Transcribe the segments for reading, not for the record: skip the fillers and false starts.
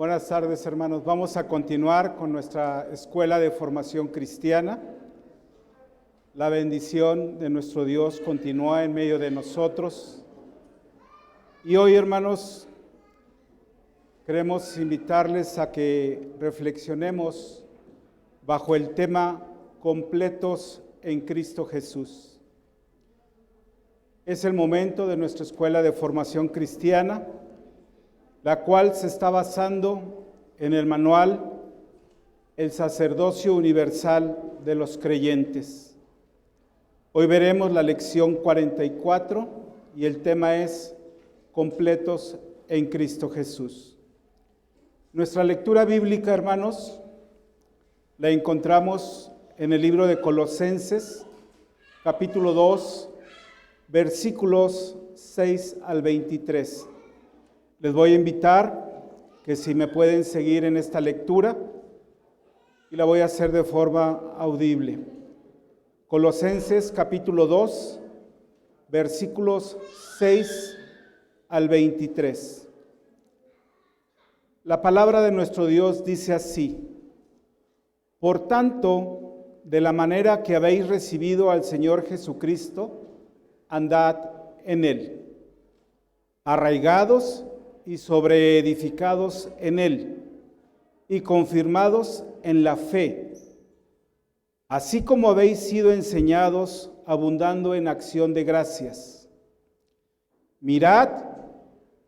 Buenas tardes, hermanos. Vamos a continuar con nuestra escuela de formación cristiana. La bendición de nuestro Dios continúa en medio de nosotros. Y hoy, hermanos, queremos invitarles a que reflexionemos bajo el tema completos en Cristo Jesús. Es el momento de nuestra escuela de formación cristiana, la cual se está basando en el manual El Sacerdocio Universal de los Creyentes. Hoy veremos la lección 44 y el tema es completos en Cristo Jesús. Nuestra lectura bíblica, hermanos, la encontramos en el libro de Colosenses, capítulo 2, versículos 6 al 23. Les voy a invitar que si me pueden seguir en esta lectura, y la voy a hacer de forma audible. Colosenses capítulo 2, versículos 6 al 23. La palabra de nuestro Dios dice así: Por tanto, de la manera que habéis recibido al Señor Jesucristo, andad en Él, arraigados y sobreedificados en Él, y confirmados en la fe, así como habéis sido enseñados, abundando en acción de gracias. Mirad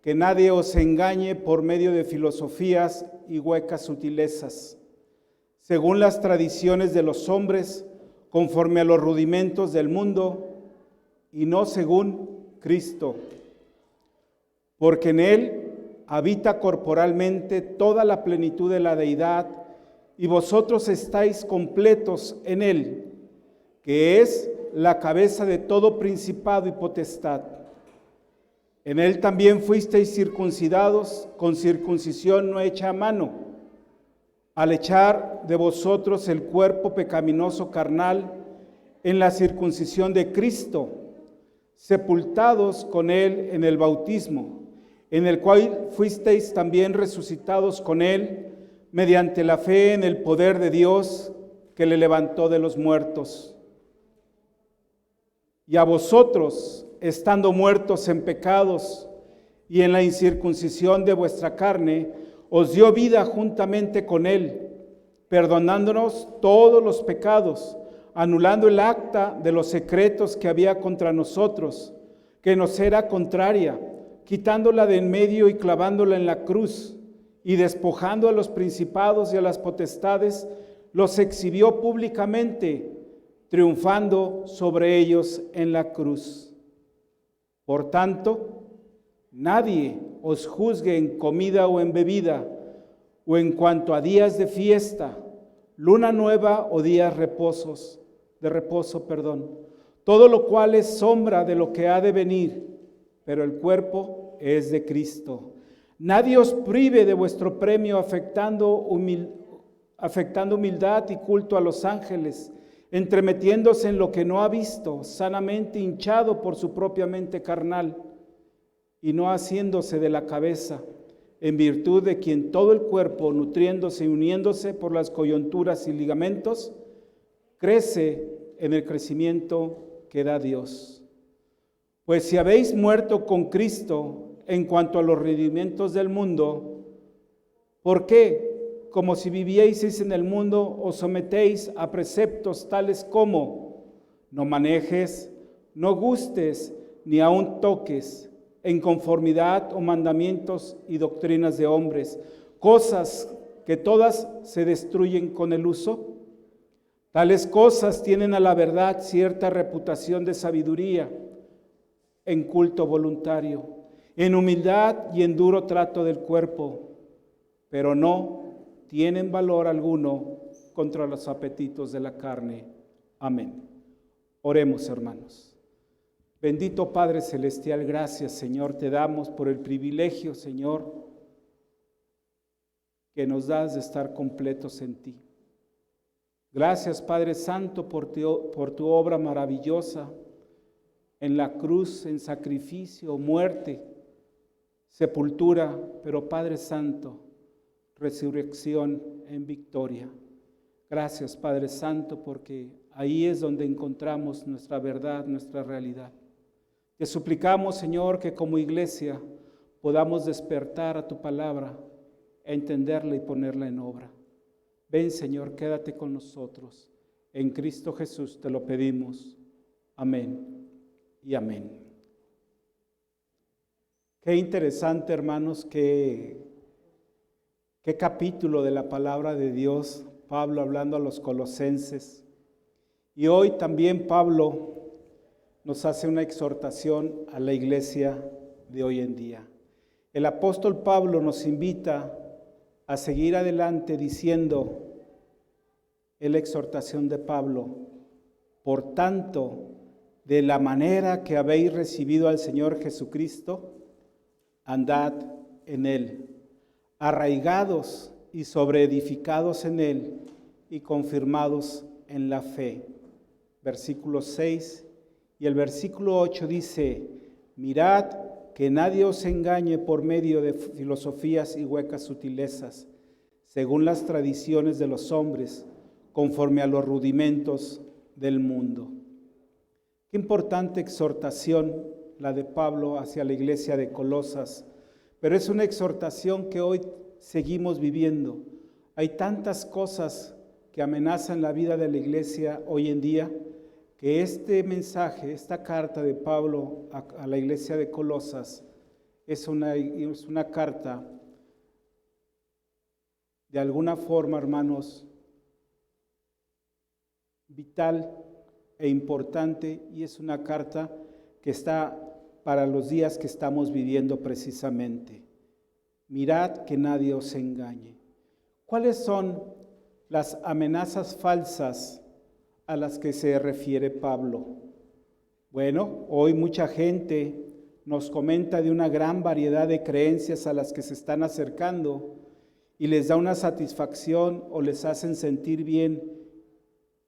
que nadie os engañe por medio de filosofías y huecas sutilezas, según las tradiciones de los hombres, conforme a los rudimentos del mundo, y no según Cristo, porque en Él habita corporalmente toda la plenitud de la deidad, y vosotros estáis completos en Él, que es la cabeza de todo principado y potestad. En Él también fuisteis circuncidados con circuncisión no hecha a mano, al echar de vosotros el cuerpo pecaminoso carnal en la circuncisión de Cristo, sepultados con Él en el bautismo, en el cual fuisteis también resucitados con Él, mediante la fe en el poder de Dios que le levantó de los muertos. Y a vosotros, estando muertos en pecados y en la incircuncisión de vuestra carne, os dio vida juntamente con Él, perdonándonos todos los pecados, anulando el acta de los secretos que había contra nosotros, que nos era contraria, quitándola de en medio y clavándola en la cruz, y despojando a los principados y a las potestades, los exhibió públicamente, triunfando sobre ellos en la cruz. Por tanto, nadie os juzgue en comida o en bebida, o en cuanto a días de fiesta, luna nueva o días de reposo, todo lo cual es sombra de lo que ha de venir, pero el cuerpo es de Cristo. Nadie os prive de vuestro premio afectando humildad y culto a los ángeles, entremetiéndose en lo que no ha visto, sanamente hinchado por su propia mente carnal, y no haciéndose de la cabeza, en virtud de quien todo el cuerpo, nutriéndose y uniéndose por las coyunturas y ligamentos, crece en el crecimiento que da Dios. Pues si habéis muerto con Cristo en cuanto a los rudimentos del mundo, ¿por qué, como si vivieseis en el mundo, os sometéis a preceptos tales como: no manejes, no gustes, ni aun toques, en conformidad o mandamientos y doctrinas de hombres, cosas que todas se destruyen con el uso? Tales cosas tienen a la verdad cierta reputación de sabiduría, en culto voluntario, en humildad y en duro trato del cuerpo, pero no tienen valor alguno contra los apetitos de la carne. Amén. Oremos, hermanos. Bendito Padre Celestial, gracias, Señor, te damos por el privilegio, Señor, que nos das de estar completos en ti. Gracias, Padre Santo, por tu obra maravillosa en la cruz, en sacrificio, muerte, sepultura, pero Padre Santo, resurrección en victoria. Gracias, Padre Santo, porque ahí es donde encontramos nuestra verdad, nuestra realidad. Te suplicamos, Señor, que como iglesia podamos despertar a tu palabra, entenderla y ponerla en obra. Ven, Señor, quédate con nosotros. En Cristo Jesús te lo pedimos. Amén y amén. Qué interesante, hermanos, qué capítulo de la palabra de Dios, Pablo hablando a los colosenses. Y hoy también Pablo nos hace una exhortación a la iglesia de hoy en día. El apóstol Pablo nos invita a seguir adelante diciendo, es la exhortación de Pablo, por tanto, de la manera que habéis recibido al Señor Jesucristo, andad en Él, arraigados y sobreedificados en Él y confirmados en la fe. Versículo 6 y el versículo 8 dice, mirad que nadie os engañe por medio de filosofías y huecas sutilezas, según las tradiciones de los hombres, conforme a los rudimentos del mundo. Qué importante exhortación la de Pablo hacia la iglesia de Colosas, pero es una exhortación que hoy seguimos viviendo. Hay tantas cosas que amenazan la vida de la iglesia hoy en día, que este mensaje, esta carta de Pablo a la iglesia de Colosas es una carta de alguna forma, hermanos, vital e importante, y es una carta que está para los días que estamos viviendo precisamente. Mirad que nadie os engañe. ¿Cuáles son las amenazas falsas a las que se refiere Pablo? Bueno, hoy mucha gente nos comenta de una gran variedad de creencias a las que se están acercando y les da una satisfacción o les hacen sentir bien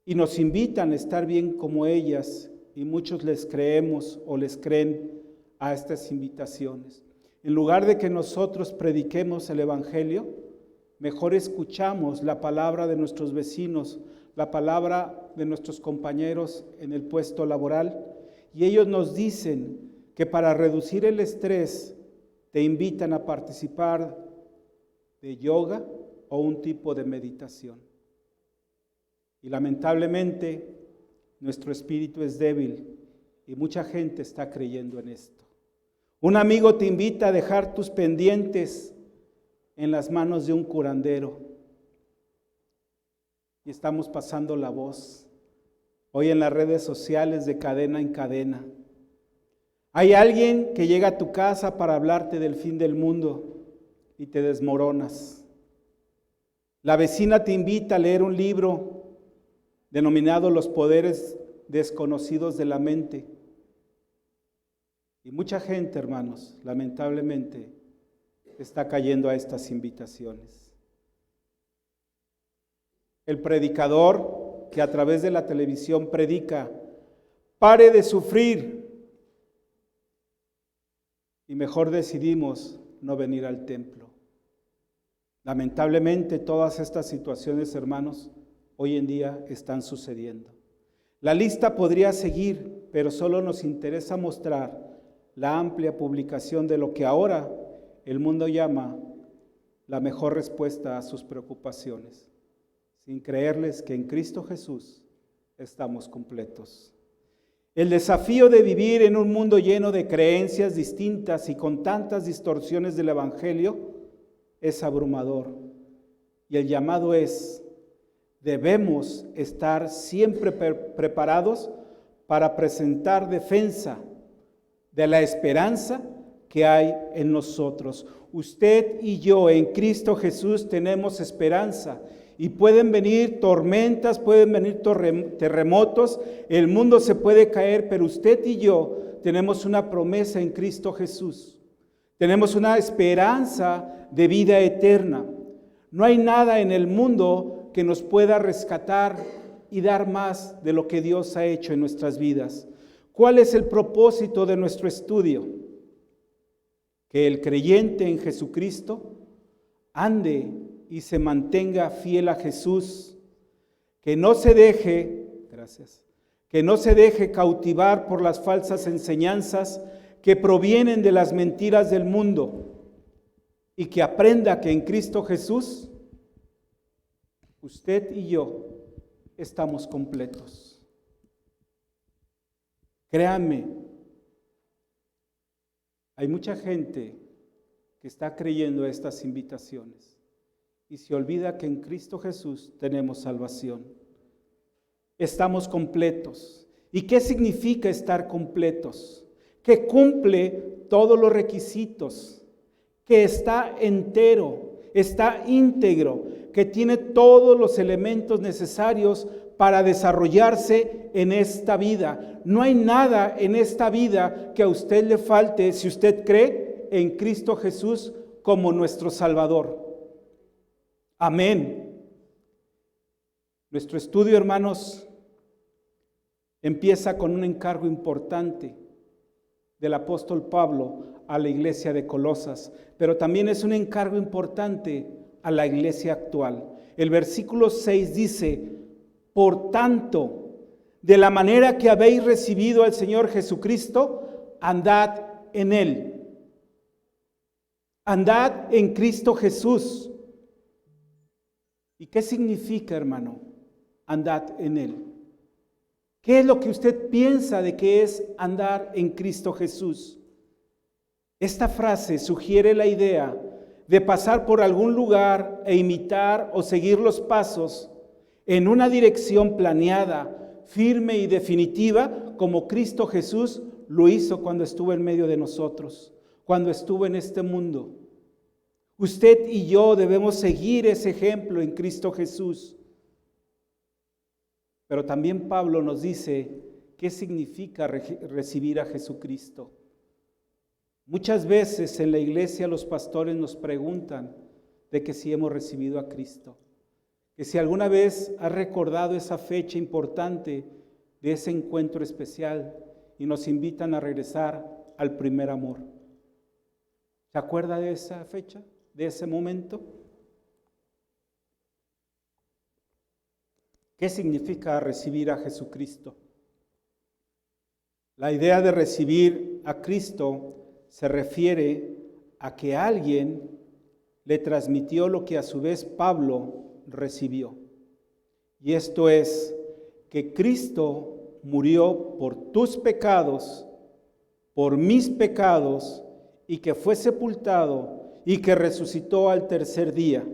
y nos invitan a estar bien como ellas, y muchos les creemos o les creen a estas invitaciones. En lugar de que nosotros prediquemos el Evangelio, mejor escuchamos la palabra de nuestros vecinos, la palabra de nuestros compañeros en el puesto laboral, y ellos nos dicen que para reducir el estrés te invitan a participar de yoga o un tipo de meditación. Y lamentablemente nuestro espíritu es débil y mucha gente está creyendo en esto. Un amigo te invita a dejar tus pendientes en las manos de un curandero. Y estamos pasando la voz hoy en las redes sociales de cadena en cadena. Hay alguien que llega a tu casa para hablarte del fin del mundo y te desmoronas. La vecina te invita a leer un libro denominado Los poderes desconocidos de la mente. Y mucha gente, hermanos, lamentablemente, está cayendo a estas invitaciones. El predicador que a través de la televisión predica, pare de sufrir, y mejor decidimos no venir al templo. Lamentablemente, todas estas situaciones, hermanos, hoy en día están sucediendo. La lista podría seguir, pero solo nos interesa mostrar la amplia publicación de lo que ahora el mundo llama la mejor respuesta a sus preocupaciones, sin creerles que en Cristo Jesús estamos completos. El desafío de vivir en un mundo lleno de creencias distintas y con tantas distorsiones del Evangelio es abrumador. Y el llamado es: debemos estar siempre preparados para presentar defensa de la esperanza que hay en nosotros. Usted y yo en Cristo Jesús tenemos esperanza, y pueden venir tormentas, pueden venir terremotos, el mundo se puede caer, pero usted y yo tenemos una promesa en Cristo Jesús. Tenemos una esperanza de vida eterna. No hay nada en el mundo que nos pueda rescatar y dar más de lo que Dios ha hecho en nuestras vidas. ¿Cuál es el propósito de nuestro estudio? Que el creyente en Jesucristo ande y se mantenga fiel a Jesús, que no se deje, que no se deje cautivar por las falsas enseñanzas que provienen de las mentiras del mundo, y que aprenda que en Cristo Jesús, usted y yo estamos completos. Créanme, hay mucha gente que está creyendo estas invitaciones y se olvida que en Cristo Jesús tenemos salvación. Estamos completos. ¿Y qué significa estar completos? Que cumple todos los requisitos, que está entero, está íntegro, que tiene todos los elementos necesarios para desarrollarse en esta vida. No hay nada en esta vida que a usted le falte si usted cree en Cristo Jesús como nuestro Salvador. Amén. Nuestro estudio, hermanos, empieza con un encargo importante del apóstol Pablo a la iglesia de Colosas, pero también es un encargo importante a la iglesia actual. El versículo 6 dice: por tanto, de la manera que habéis recibido al Señor Jesucristo, andad en Él. Andad en Cristo Jesús. ¿Y qué significa, hermano, andad en Él? ¿Qué es lo que usted piensa de que es andar en Cristo Jesús? Esta frase sugiere la idea de pasar por algún lugar e imitar o seguir los pasos en una dirección planeada, firme y definitiva, como Cristo Jesús lo hizo cuando estuvo en medio de nosotros, cuando estuvo en este mundo. Usted y yo debemos seguir ese ejemplo en Cristo Jesús. Pero también Pablo nos dice qué significa recibir a Jesucristo. Muchas veces en la iglesia los pastores nos preguntan de que si hemos recibido a Cristo, que si alguna vez has recordado esa fecha importante de ese encuentro especial, y nos invitan a regresar al primer amor. ¿Se acuerda de esa fecha, de ese momento? ¿Qué significa recibir a Jesucristo? La idea de recibir a Cristo se refiere a que alguien le transmitió lo que a su vez Pablo recibió. Y esto es que Cristo murió por tus pecados, por mis pecados, y que fue sepultado y que resucitó al tercer día.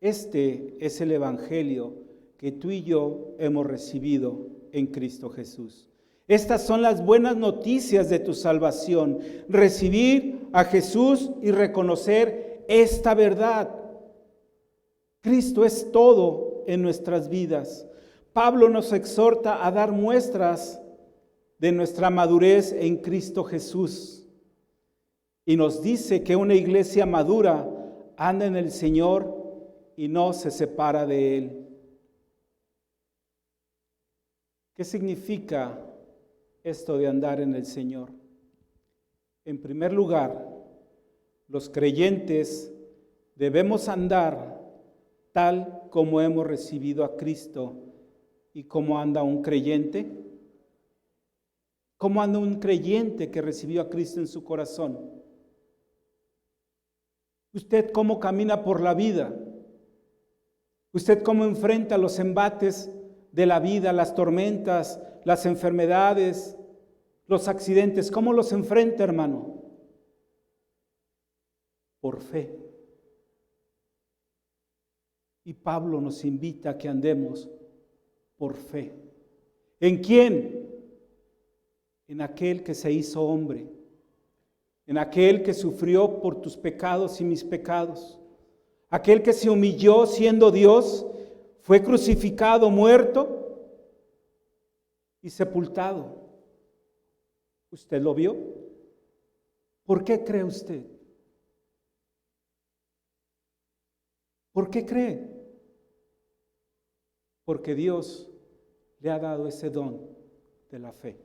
Este es el evangelio que tú y yo hemos recibido en Cristo Jesús. Estas son las buenas noticias de tu salvación. Recibir a Jesús y reconocer esta verdad. Cristo es todo en nuestras vidas. Pablo nos exhorta a dar muestras de nuestra madurez en Cristo Jesús. Y nos dice que una iglesia madura anda en el Señor y no se separa de Él. ¿Qué significa esto de andar en el Señor? En primer lugar, los creyentes debemos andar tal como hemos recibido a Cristo. ¿Y cómo anda un creyente? ¿Cómo anda un creyente que recibió a Cristo en su corazón? ¿Usted cómo camina por la vida? ¿Usted cómo enfrenta los embates de la vida, las tormentas, las enfermedades, los accidentes? ¿Cómo los enfrenta, hermano? Por fe. Y Pablo nos invita a que andemos por fe. ¿En quién? En aquel que se hizo hombre, en aquel que sufrió por tus pecados y mis pecados, aquel que se humilló siendo Dios, fue crucificado, muerto y sepultado. ¿Usted lo vio? ¿Por qué cree usted? ¿Por qué cree? Porque Dios le ha dado ese don de la fe.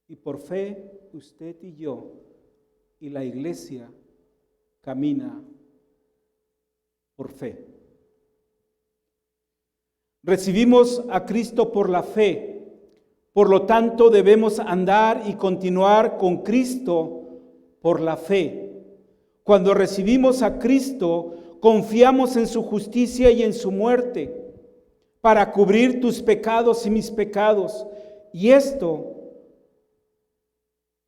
Y por fe, usted y yo y la iglesia camina por fe. Recibimos a Cristo por la fe, por lo tanto debemos andar y continuar con Cristo por la fe. Cuando recibimos a Cristo, confiamos en su justicia y en su muerte para cubrir tus pecados y mis pecados, y esto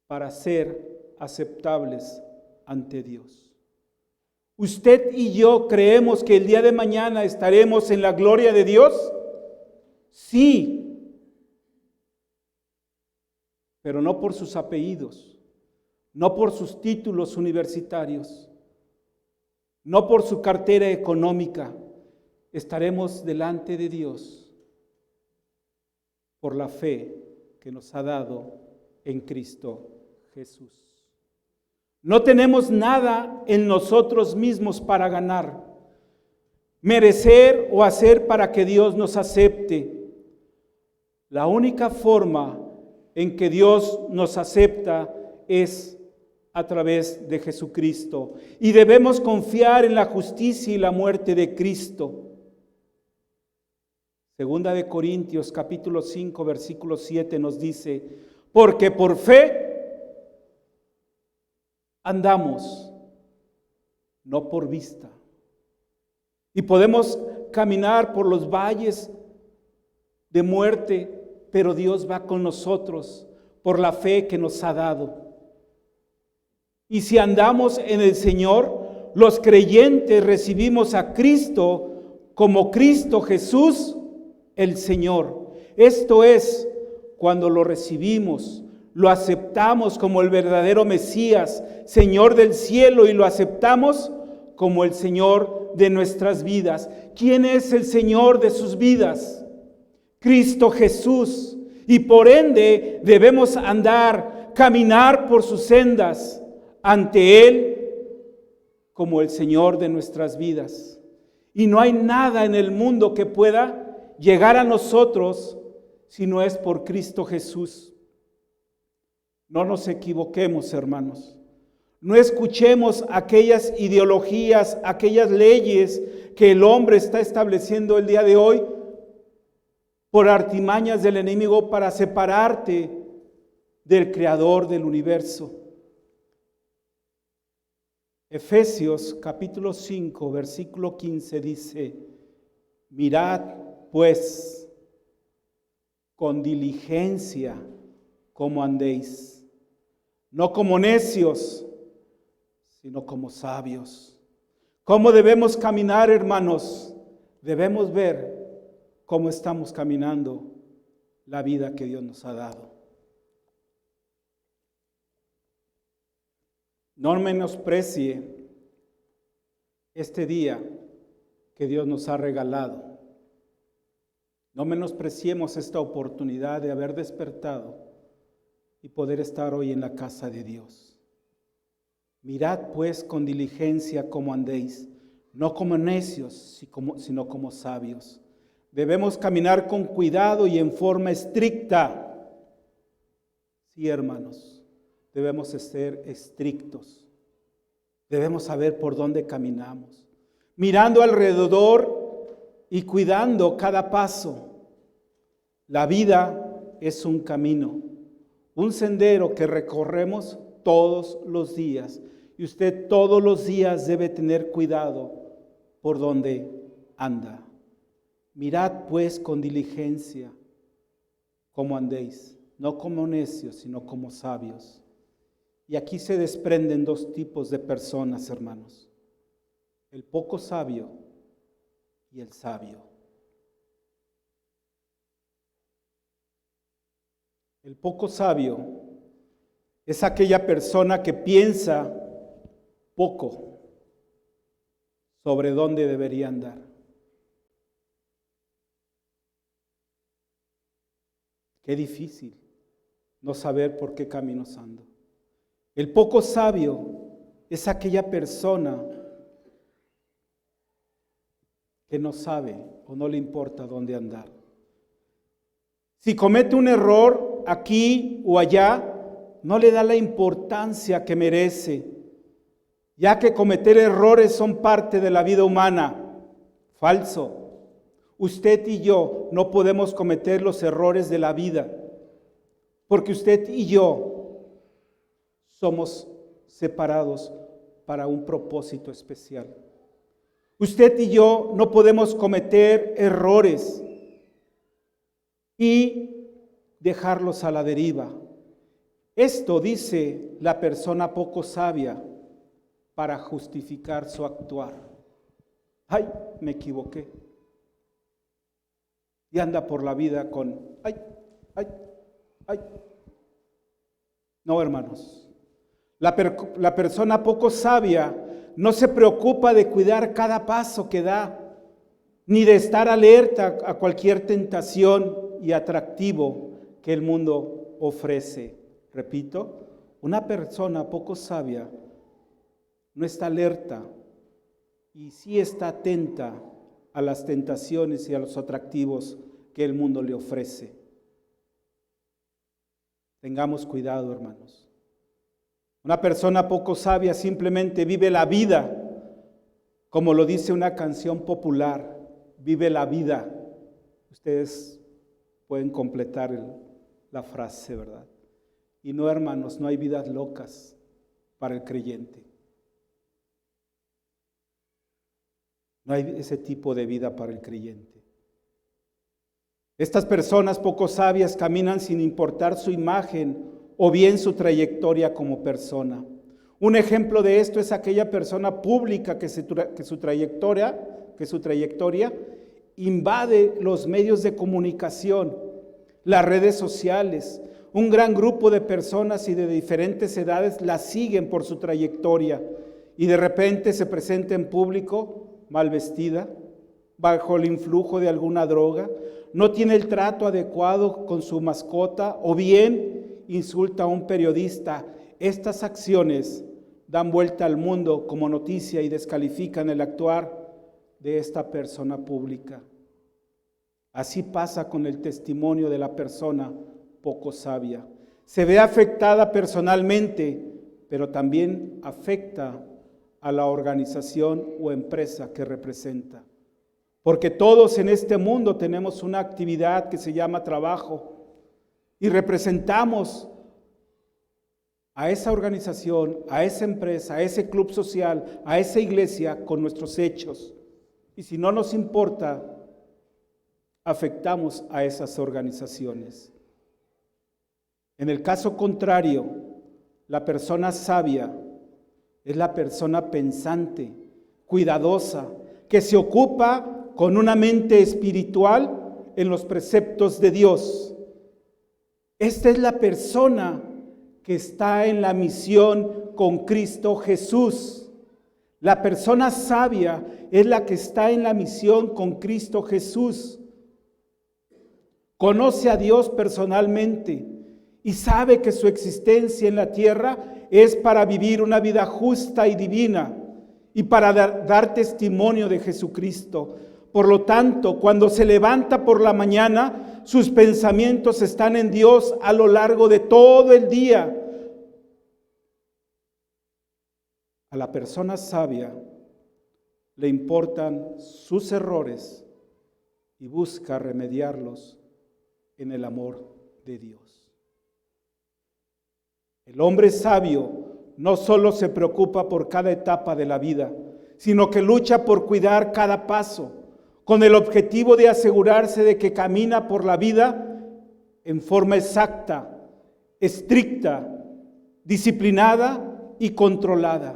para ser aceptables ante Dios. ¿Usted y yo creemos que el día de mañana estaremos en la gloria de Dios? Sí, pero no por sus apellidos, no por sus títulos universitarios, no por su cartera económica. Estaremos delante de Dios por la fe que nos ha dado en Cristo Jesús. No tenemos nada en nosotros mismos para ganar, merecer o hacer para que Dios nos acepte. La única forma en que Dios nos acepta es a través de Jesucristo, y debemos confiar en la justicia y la muerte de Cristo. Segunda de Corintios capítulo 5 versículo 7 nos dice: porque por fe andamos, no por vista. Y podemos caminar por los valles de muerte, pero Dios va con nosotros por la fe que nos ha dado. Y si andamos en el Señor, los creyentes recibimos a Cristo como Cristo Jesús, el Señor. Esto es, cuando lo recibimos, lo aceptamos como el verdadero Mesías, Señor del cielo, y lo aceptamos como el Señor de nuestras vidas. ¿Quién es el Señor de sus vidas? Cristo Jesús. Y por ende debemos caminar por sus sendas ante Él como el Señor de nuestras vidas. Y no hay nada en el mundo que pueda llegar a nosotros si no es por Cristo Jesús. No nos equivoquemos, hermanos. No escuchemos aquellas ideologías, aquellas leyes que el hombre está estableciendo el día de hoy por artimañas del enemigo para separarte del Creador del universo. Efesios capítulo 5, versículo 15 dice: mirad pues con diligencia cómo andéis, no como necios, sino como sabios. ¿Cómo debemos caminar, hermanos? Debemos ver cómo estamos caminando la vida que Dios nos ha dado. No menosprecie este día que Dios nos ha regalado. No menospreciemos esta oportunidad de haber despertado y poder estar hoy en la casa de Dios. Mirad pues con diligencia cómo andéis, no como necios, sino como sabios. Debemos caminar con cuidado y en forma estricta. Sí, hermanos, debemos ser estrictos. Debemos saber por dónde caminamos, mirando alrededor y cuidando cada paso. La vida es un camino, un sendero que recorremos todos los días. Y usted todos los días debe tener cuidado por donde anda. Mirad pues con diligencia cómo andéis, no como necios, sino como sabios. Y aquí se desprenden dos tipos de personas, hermanos: el poco sabio y el sabio. El poco sabio es aquella persona que piensa poco sobre dónde debería andar. Qué difícil no saber por qué caminos ando. El poco sabio es aquella persona que no sabe o no le importa dónde andar. Si comete un error aquí o allá, no le da la importancia que merece, ya que cometer errores son parte de la vida humana. Falso. Usted y yo no podemos cometer los errores de la vida, porque usted y yo somos separados para un propósito especial. Usted y yo no podemos cometer errores y dejarlos a la deriva. Esto dice la persona poco sabia para justificar su actuar. Ay, me equivoqué. Y anda por la vida con, ay. No, hermanos. La persona poco sabia no se preocupa de cuidar cada paso que da, ni de estar alerta a cualquier tentación y atractivo que el mundo ofrece. Repito, una persona poco sabia no está alerta y sí está atenta a las tentaciones y a los atractivos que el mundo le ofrece. Tengamos cuidado, hermanos. Una persona poco sabia simplemente vive la vida, como lo dice una canción popular, vive la vida. Ustedes pueden completar la frase, ¿verdad? Y no, hermanos, no hay vidas locas para el creyente. No hay ese tipo de vida para el creyente. Estas personas poco sabias caminan sin importar su imagen o bien su trayectoria como persona. Un ejemplo de esto es aquella persona pública que su trayectoria invade los medios de comunicación, las redes sociales. Un gran grupo de personas y de diferentes edades la siguen por su trayectoria y de repente se presenta en público mal vestida, bajo el influjo de alguna droga, no tiene el trato adecuado con su mascota o bien insulta a un periodista. Estas acciones dan vuelta al mundo como noticia y descalifican el actuar de esta persona pública. Así pasa con el testimonio de la persona poco sabia. Se ve afectada personalmente, pero también afecta a la organización o empresa que representa. Porque todos en este mundo tenemos una actividad que se llama trabajo y representamos a esa organización, a esa empresa, a ese club social, a esa iglesia con nuestros hechos. Y si no nos importa, afectamos a esas organizaciones. En el caso contrario, la persona sabia es la persona pensante, cuidadosa, que se ocupa con una mente espiritual en los preceptos de Dios. Esta es la persona que está en la misión con Cristo Jesús. La persona sabia es la que está en la misión con Cristo Jesús. Conoce a Dios personalmente y sabe que su existencia en la tierra es para vivir una vida justa y divina y para dar testimonio de Jesucristo. Por lo tanto, cuando se levanta por la mañana, sus pensamientos están en Dios a lo largo de todo el día. A la persona sabia le importan sus errores y busca remediarlos en el amor de Dios. El hombre sabio no solo se preocupa por cada etapa de la vida, sino que lucha por cuidar cada paso, con el objetivo de asegurarse de que camina por la vida en forma exacta, estricta, disciplinada y controlada.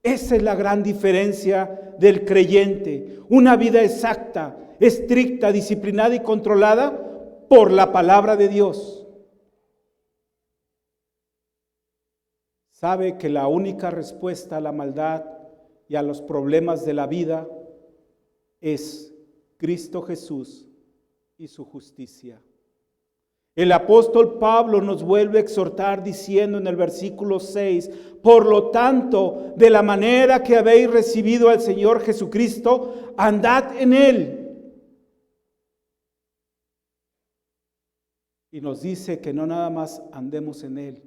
Esa es la gran diferencia del creyente, una vida exacta, estricta, disciplinada y controlada por la palabra de Dios. Sabe que la única respuesta a la maldad y a los problemas de la vida es Cristo Jesús y su justicia. El apóstol Pablo nos vuelve a exhortar diciendo en el versículo 6, por lo tanto, de la manera que habéis recibido al Señor Jesucristo, andad en Él. Y nos dice que no nada más andemos en Él,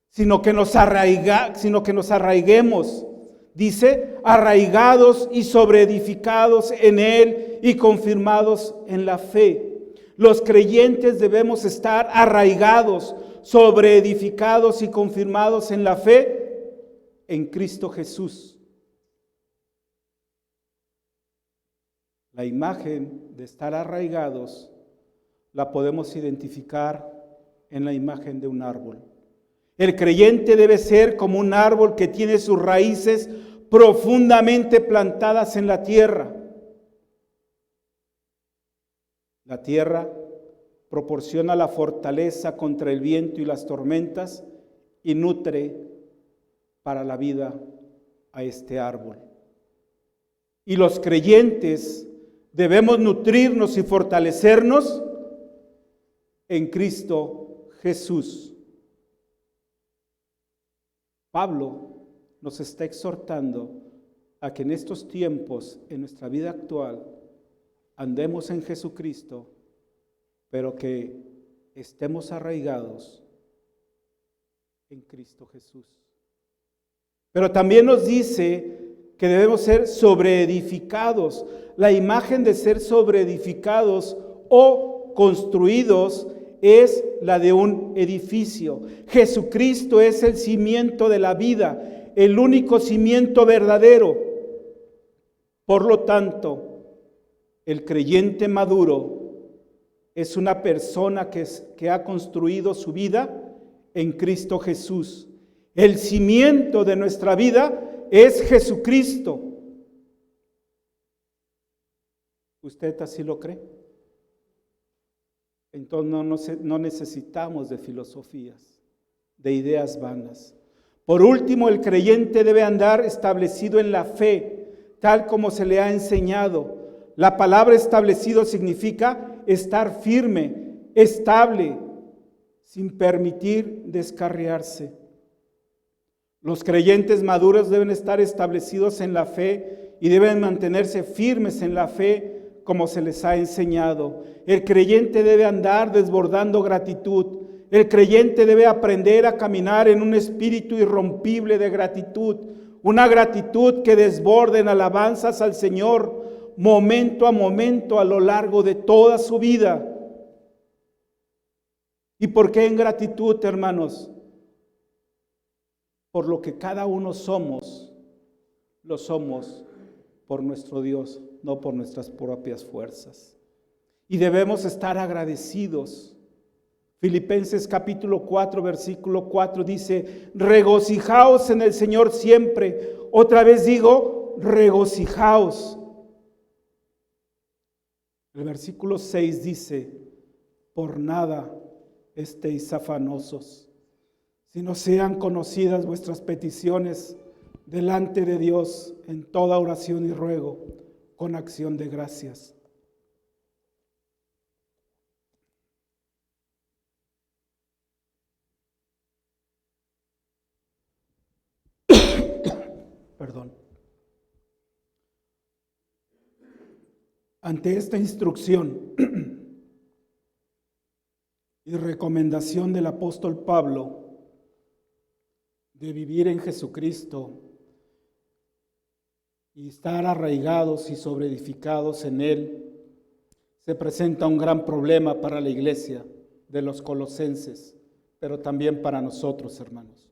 sino que nos arraiguemos Dice, arraigados y sobreedificados en Él y confirmados en la fe. Los creyentes debemos estar arraigados, sobreedificados y confirmados en la fe en Cristo Jesús. La imagen de estar arraigados la podemos identificar en la imagen de un árbol. El creyente debe ser como un árbol que tiene sus raíces profundamente plantadas en la tierra. La tierra proporciona la fortaleza contra el viento y las tormentas y nutre para la vida a este árbol. Y los creyentes debemos nutrirnos y fortalecernos en Cristo Jesús. Pablo nos está exhortando a que en estos tiempos, en nuestra vida actual, andemos en Jesucristo, pero que estemos arraigados en Cristo Jesús. Pero también nos dice que debemos ser sobreedificados. La imagen de ser sobreedificados o construidos es la de un edificio. Jesucristo es el cimiento de la vida, el único cimiento verdadero. Por lo tanto, el creyente maduro es una persona que ha construido su vida en Cristo Jesús. El cimiento de nuestra vida es Jesucristo. ¿Usted así lo cree? Entonces no necesitamos de filosofías, de ideas vanas. Por último, el creyente debe andar establecido en la fe, tal como se le ha enseñado. La palabra establecido significa estar firme, estable, sin permitir descarriarse. Los creyentes maduros deben estar establecidos en la fe y deben mantenerse firmes en la fe como se les ha enseñado. El creyente debe andar desbordando gratitud. El creyente debe aprender a caminar en un espíritu irrompible de gratitud, una gratitud que desborde en alabanzas al Señor momento a momento a lo largo de toda su vida. ¿Y por qué en gratitud, hermanos? Por lo que cada uno somos, lo somos por nuestro Dios, no por nuestras propias fuerzas. Y debemos estar agradecidos. Filipenses capítulo 4, versículo 4 dice, regocijaos en el Señor siempre. Otra vez digo, regocijaos. El versículo 6 dice, por nada estéis afanosos, sino sean conocidas vuestras peticiones delante de Dios en toda oración y ruego, con acción de gracias. Perdón. Ante esta instrucción y recomendación del apóstol Pablo de vivir en Jesucristo y estar arraigados y sobreedificados en Él, se presenta un gran problema para la iglesia de los colosenses, pero también para nosotros, hermanos.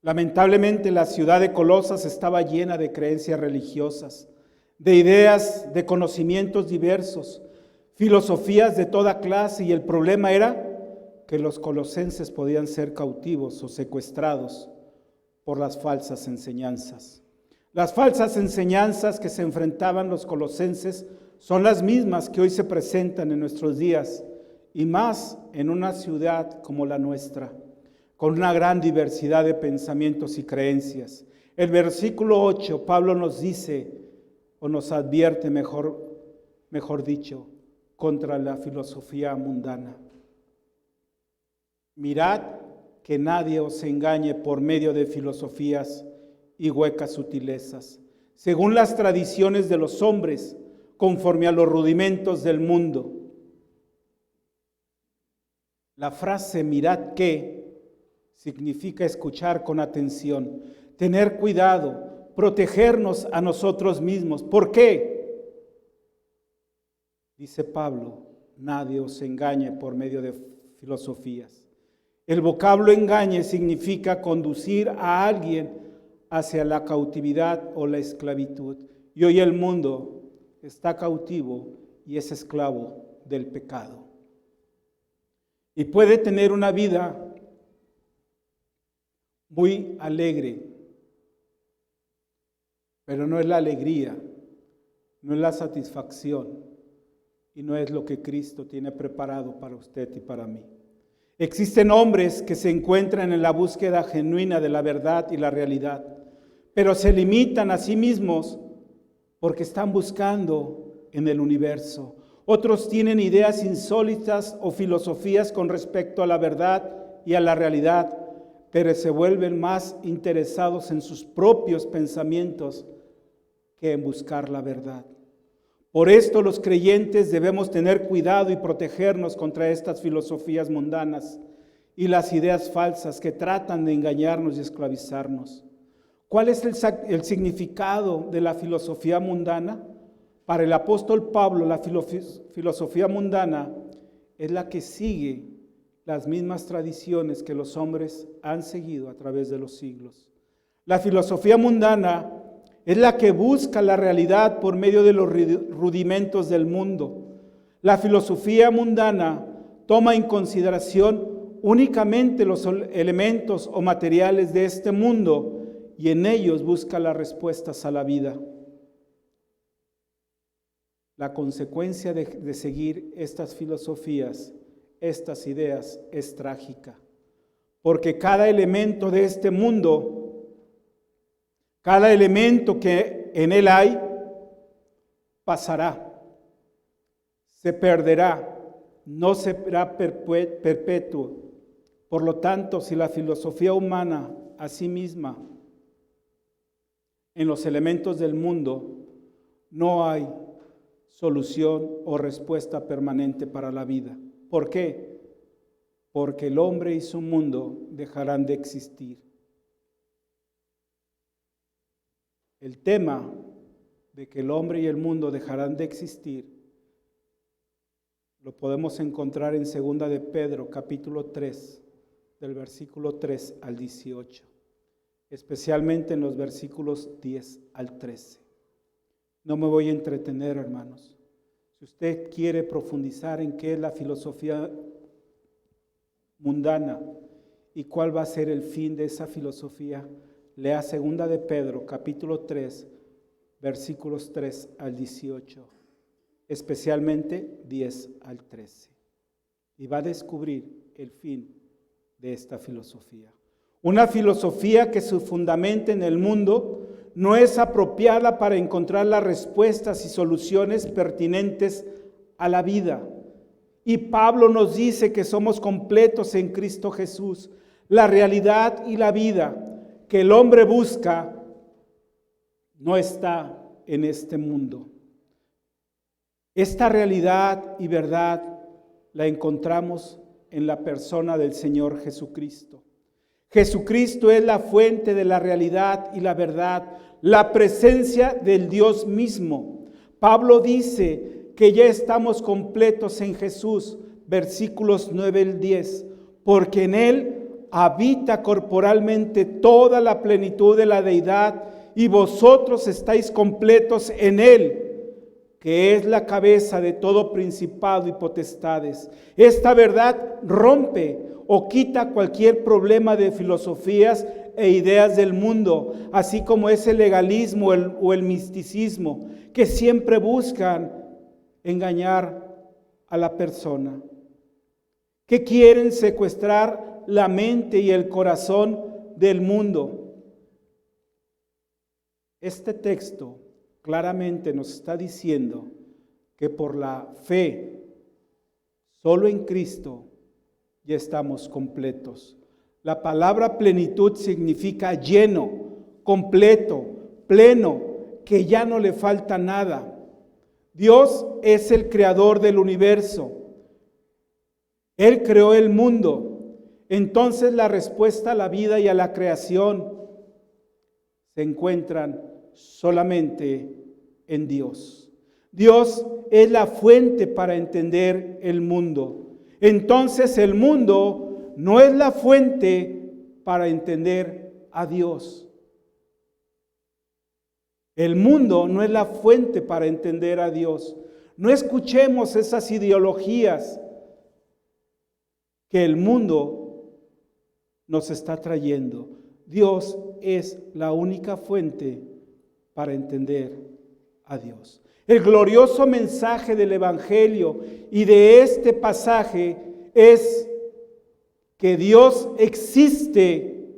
Lamentablemente, la ciudad de Colosas estaba llena de creencias religiosas, de ideas, de conocimientos diversos, filosofías de toda clase, y el problema era que los colosenses podían ser cautivos o secuestrados por las falsas enseñanzas. Las falsas enseñanzas que se enfrentaban los colosenses son las mismas que hoy se presentan en nuestros días, y más en una ciudad como la nuestra, con una gran diversidad de pensamientos y creencias. El versículo 8, Pablo nos dice, o nos advierte mejor dicho, contra la filosofía mundana. Mirad que nadie os engañe por medio de filosofías y huecas sutilezas, según las tradiciones de los hombres, conforme a los rudimentos del mundo. La frase mirad que significa escuchar con atención, tener cuidado, protegernos a nosotros mismos. ¿Por qué? Dice Pablo, nadie os engañe por medio de filosofías. El vocablo engañe significa conducir a alguien hacia la cautividad o la esclavitud. Y hoy el mundo está cautivo y es esclavo del pecado. Y puede tener una vida muy alegre, pero no es la alegría, no es la satisfacción y no es lo que Cristo tiene preparado para usted y para mí. Existen hombres que se encuentran en la búsqueda genuina de la verdad y la realidad, pero se limitan a sí mismos porque están buscando en el universo. Otros tienen ideas insólitas o filosofías con respecto a la verdad y a la realidad, pero se vuelven más interesados en sus propios pensamientos que en buscar la verdad. Por esto los creyentes debemos tener cuidado y protegernos contra estas filosofías mundanas y las ideas falsas que tratan de engañarnos y esclavizarnos. ¿Cuál es el significado de la filosofía mundana? Para el apóstol Pablo, la filosofía mundana es la que sigue las mismas tradiciones que los hombres han seguido a través de los siglos. La filosofía mundana es la que busca la realidad por medio de los rudimentos del mundo. La filosofía mundana toma en consideración únicamente los elementos o materiales de este mundo y en ellos busca las respuestas a la vida. La consecuencia de seguir estas filosofías, estas ideas, es trágica, porque cada elemento de este mundo, cada elemento que en él hay, pasará, se perderá, no será perpetuo. Por lo tanto, si la filosofía humana a sí misma, en los elementos del mundo, no hay solución o respuesta permanente para la vida. ¿Por qué? Porque el hombre y su mundo dejarán de existir. El tema de que el hombre y el mundo dejarán de existir lo podemos encontrar en 2 de Pedro, capítulo 3, del versículo 3 al 18, especialmente en los versículos 10 al 13. No me voy a entretener, hermanos. Si usted quiere profundizar en qué es la filosofía mundana y cuál va a ser el fin de esa filosofía, lea 2 de Pedro, capítulo 3, versículos 3 al 18, especialmente 10 al 13. Y va a descubrir el fin de esta filosofía. Una filosofía que se fundamenta en el mundo no es apropiada para encontrar las respuestas y soluciones pertinentes a la vida. Y Pablo nos dice que somos completos en Cristo Jesús. La realidad y la vida que el hombre busca no está en este mundo. Esta realidad y verdad la encontramos en la persona del Señor Jesucristo. Jesucristo es la fuente de la realidad y la verdad, la presencia del Dios mismo. Pablo dice que ya estamos completos en Jesús, versículos 9 al 10, porque en Él habita corporalmente toda la plenitud de la deidad y vosotros estáis completos en Él, que es la cabeza de todo principado y potestades. Esta verdad rompe o quita cualquier problema de filosofías e ideas del mundo, así como ese legalismo o el misticismo que siempre buscan engañar a la persona, que quieren secuestrar la mente y el corazón del mundo. Este texto claramente nos está diciendo que por la fe, solo en Cristo, ya estamos completos. La palabra plenitud significa lleno, completo, pleno, que ya no le falta nada. Dios es el creador del universo. Él creó el mundo. Entonces la respuesta a la vida y a la creación se encuentran solamente en Dios. Dios es la fuente para entender el mundo. Entonces el mundo no es la fuente para entender a Dios. El mundo no es la fuente para entender a Dios. No escuchemos esas ideologías que el mundo nos está trayendo. Dios es la única fuente para entender a Dios. El glorioso mensaje del Evangelio y de este pasaje es que Dios existe,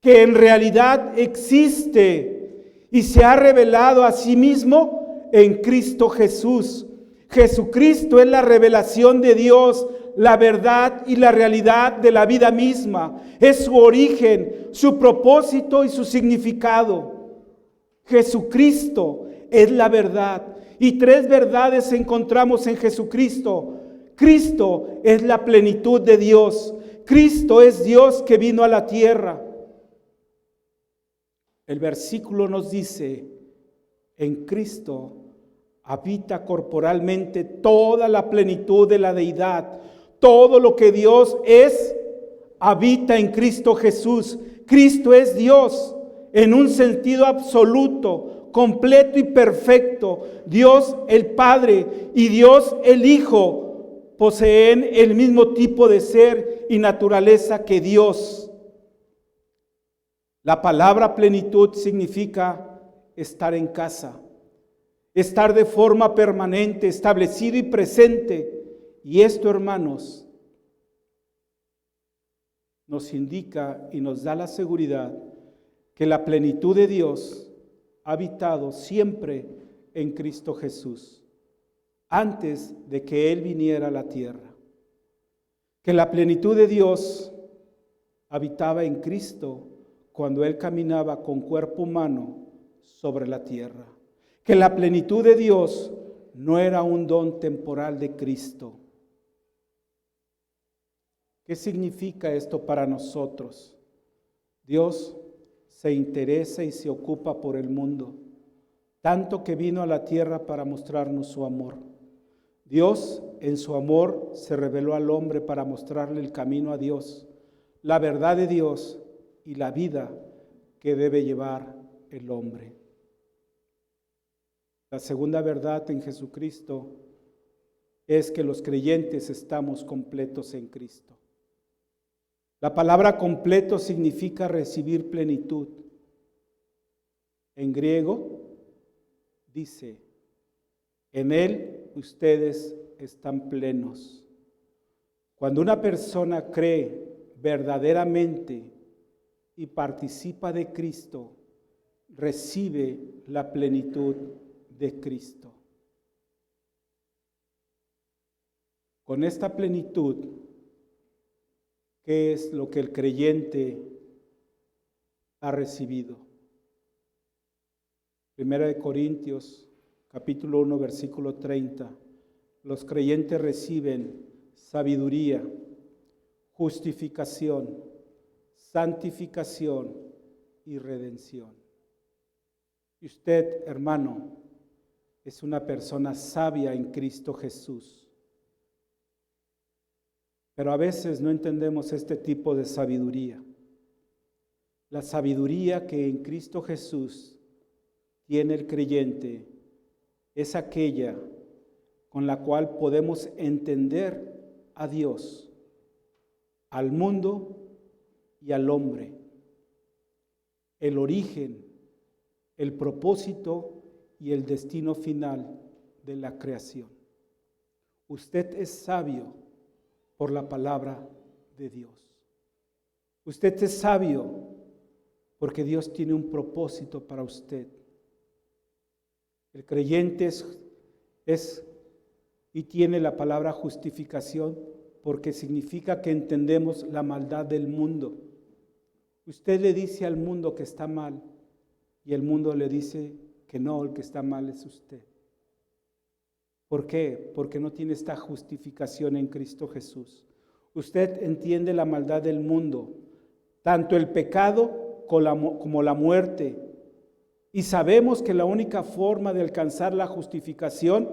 que en realidad existe y se ha revelado a sí mismo en Cristo Jesús. Jesucristo es la revelación de Dios, la verdad y la realidad de la vida misma. Es su origen, su propósito y su significado. Jesucristo es la verdad. Y tres verdades encontramos en Jesucristo. Cristo es la plenitud de Dios. Cristo es Dios que vino a la tierra. El versículo nos dice, en Cristo habita corporalmente toda la plenitud de la deidad. Todo lo que Dios es, habita en Cristo Jesús. Cristo es Dios en un sentido absoluto, completo y perfecto. Dios el Padre y Dios el Hijo poseen el mismo tipo de ser y naturaleza que Dios. La palabra plenitud significa estar en casa, estar de forma permanente, establecido y presente. Y esto, hermanos, nos indica y nos da la seguridad que la plenitud de Dios ha habitado siempre en Cristo Jesús, antes de que Él viniera a la tierra. Que la plenitud de Dios habitaba en Cristo cuando Él caminaba con cuerpo humano sobre la tierra. Que la plenitud de Dios no era un don temporal de Cristo. ¿Qué significa esto para nosotros? Dios se interesa y se ocupa por el mundo, tanto que vino a la tierra para mostrarnos su amor. Dios en su amor se reveló al hombre para mostrarle el camino a Dios, la verdad de Dios y la vida que debe llevar el hombre. La segunda verdad en Jesucristo es que los creyentes estamos completos en Cristo. La palabra completo significa recibir plenitud. En griego dice, en Él ustedes están plenos. Cuando una persona cree verdaderamente y participa de Cristo, recibe la plenitud de Cristo. Con esta plenitud, ¿qué es lo que el creyente ha recibido? Primera de Corintios, capítulo 1, versículo 30. Los creyentes reciben sabiduría, justificación, santificación y redención. Y usted, hermano, es una persona sabia en Cristo Jesús. Pero a veces no entendemos este tipo de sabiduría. La sabiduría que en Cristo Jesús tiene el creyente es aquella con la cual podemos entender a Dios, al mundo y al hombre, el origen, el propósito y el destino final de la creación. Usted es sabio por la palabra de Dios. Usted es sabio porque Dios tiene un propósito para usted. El creyente es y tiene la palabra justificación porque significa que entendemos la maldad del mundo. Usted le dice al mundo que está mal y el mundo le dice que no, el que está mal es usted. ¿Por qué? Porque no tiene esta justificación en Cristo Jesús. Usted entiende la maldad del mundo, tanto el pecado como la muerte. Y sabemos que la única forma de alcanzar la justificación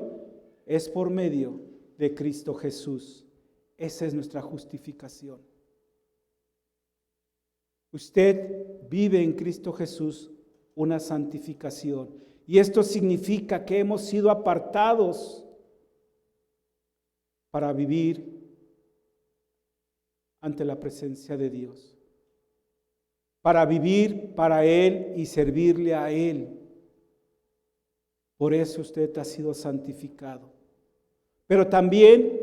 es por medio de Cristo Jesús. Esa es nuestra justificación. Usted vive en Cristo Jesús una santificación. Y esto significa que hemos sido apartados para vivir ante la presencia de Dios, para vivir para Él y servirle a Él. Por eso usted ha sido santificado. Pero también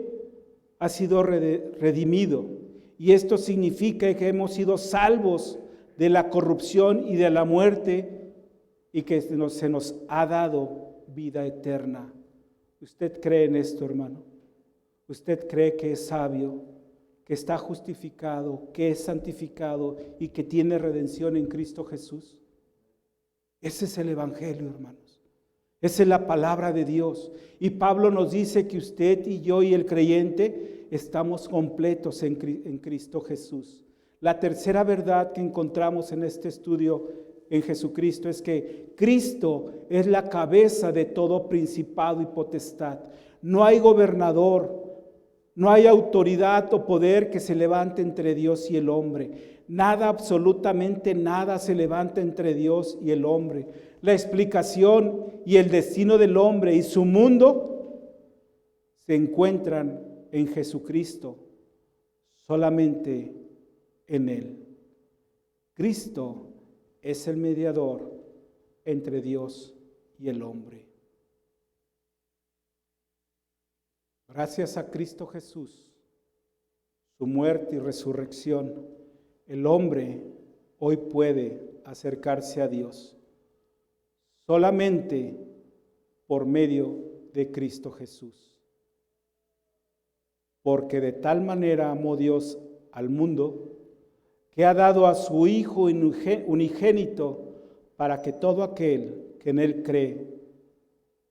ha sido redimido. Y esto significa que hemos sido salvos de la corrupción y de la muerte y que se nos ha dado vida eterna. ¿Usted cree en esto, hermano? ¿Usted cree que es sabio, que está justificado, que es santificado y que tiene redención en Cristo Jesús? Ese es el Evangelio, hermanos. Esa es la palabra de Dios. Y Pablo nos dice que usted y yo y el creyente estamos completos en Cristo Jesús. La tercera verdad que encontramos en este estudio en Jesucristo es que Cristo es la cabeza de todo principado y potestad. No hay gobernador, no hay autoridad o poder que se levante entre Dios y el hombre. Nada, absolutamente nada se levanta entre Dios y el hombre. La explicación y el destino del hombre y su mundo se encuentran en Jesucristo, solamente en Él. Cristo es el mediador entre Dios y el hombre. Gracias a Cristo Jesús, su muerte y resurrección, el hombre hoy puede acercarse a Dios solamente por medio de Cristo Jesús. Porque de tal manera amó Dios al mundo, que ha dado a su Hijo unigénito, para que todo aquel que en Él cree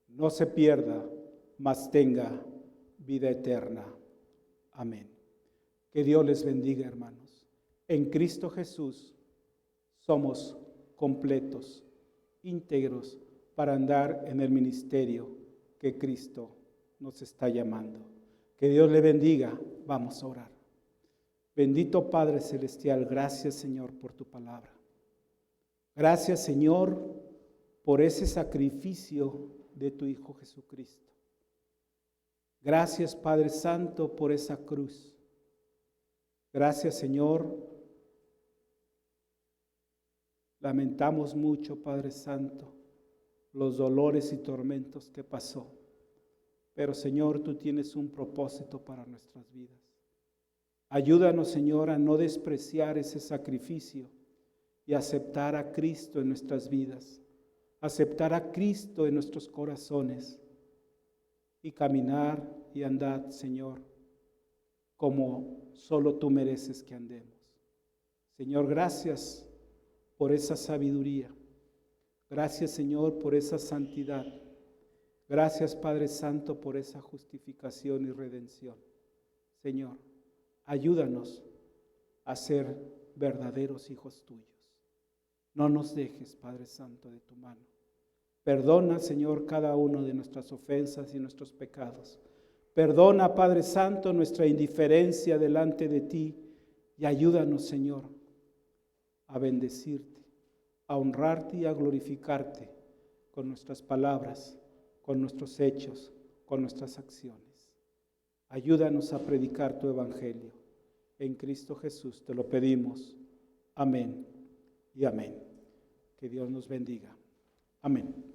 no se pierda, mas tenga vida eterna. Amén. Que Dios les bendiga, hermanos. En Cristo Jesús somos completos, íntegros, para andar en el ministerio que Cristo nos está llamando. Que Dios le bendiga. Vamos a orar. Bendito Padre Celestial, gracias, Señor, por tu palabra. Gracias, Señor, por ese sacrificio de tu Hijo Jesucristo. Gracias, Padre Santo, por esa cruz. Gracias, Señor. Lamentamos mucho, Padre Santo, los dolores y tormentos que pasó. Pero, Señor, tú tienes un propósito para nuestras vidas. Ayúdanos, Señor, a no despreciar ese sacrificio y aceptar a Cristo en nuestras vidas, aceptar a Cristo en nuestros corazones y caminar y andar, Señor, como solo tú mereces que andemos. Señor, gracias por esa sabiduría. Gracias, Señor, por esa santidad. Gracias, Padre Santo, por esa justificación y redención. Señor, ayúdanos a ser verdaderos hijos tuyos. No nos dejes, Padre Santo, de tu mano. Perdona, Señor, cada uno de nuestras ofensas y nuestros pecados. Perdona, Padre Santo, nuestra indiferencia delante de ti y ayúdanos, Señor, a bendecirte, a honrarte y a glorificarte con nuestras palabras, con nuestros hechos, con nuestras acciones. Ayúdanos a predicar tu evangelio. En Cristo Jesús te lo pedimos. Amén y amén. Que Dios nos bendiga. Amén.